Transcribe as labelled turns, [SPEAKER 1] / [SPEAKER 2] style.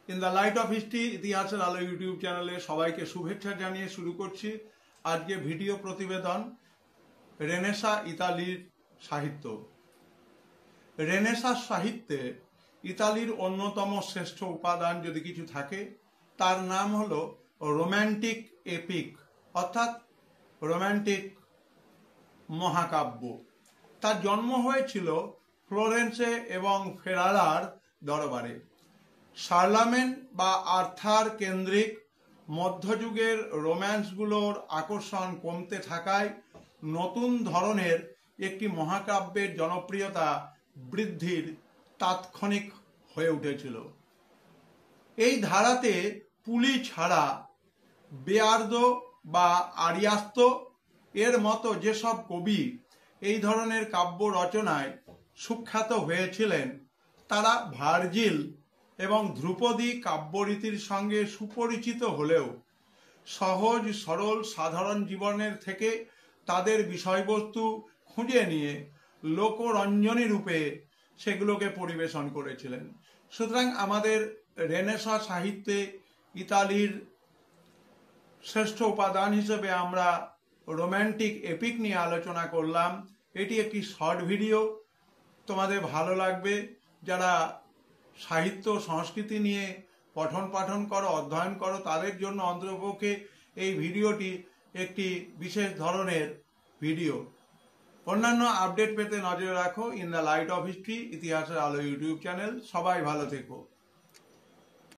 [SPEAKER 1] In the light off history ইতিহাসের আলো YouTube চ্যানেলে সবাইকে শুভেচ্ছা জানিয়ে শুরু করছি আজকে ভিডিও প্রতিবেদন রেনেসাঁ ইতালির সাহিত্য। রেনেসাঁ সাহিত্যে ইতালির অন্যতম শ্রেষ্ঠ উপাদান যদি কিছু থাকে তার নাম হলো রোম্যান্টিক এপিক অর্থাৎ রোম্যান্টিক মহাকাব্য। তার জন্ম হয়েছিল ফ্লোরেন্সে এবং ফেরারার দরবারে। শার্লামেন বা আর্থার কেন্দ্রিক মধ্যযুগের রোম্যান্সগুলোর আকর্ষণ কমতে থাকায় নতুন ধরনের একটি মহাকাব্যের জনপ্রিয়তা বৃদ্ধির তাৎক্ষণিক হয়ে উঠেছিল। এই ধারাতে পুলি ছাড়া বেয়ার্দো বা আরিয়াস্ত এর মতো যেসব কবি এই ধরনের কাব্য রচনায় সুখ্যাত হয়েছিলেন তারা ভার্জিল এবং ধ্রুপদী কাব্যরীতির সঙ্গে সুপরিচিত হলেও সহজ সরল সাধারণ জীবনের থেকে তাদের বিষয়বস্তু খুঁজে নিয়ে লোকরঞ্জনী রূপে সেগুলোকে পরিবেশন করেছিলেন। সুতরাং আমাদের রেনেসাঁ সাহিত্যে ইতালির শ্রেষ্ঠ উপাদান হিসেবে আমরা রোম্যান্টিক এপিক নিয়ে আলোচনা করলাম। এটি একটি শর্ট ভিডিও, তোমাদের ভালো লাগবে। যারা সাহিত্য সংস্কৃতি নিয়ে পঠন পাঠন করো, অধ্যয়ন করো, তাদের জন্য অন্ততপক্ষে এই ভিডিওটি একটি বিশেষ ধরনের ভিডিও। অন্যান্য আপডেট পেতে নজরে রাখো in the light off history ইতিহাসের আলো ইউটিউব চ্যানেল। সবাই ভালো থেকো।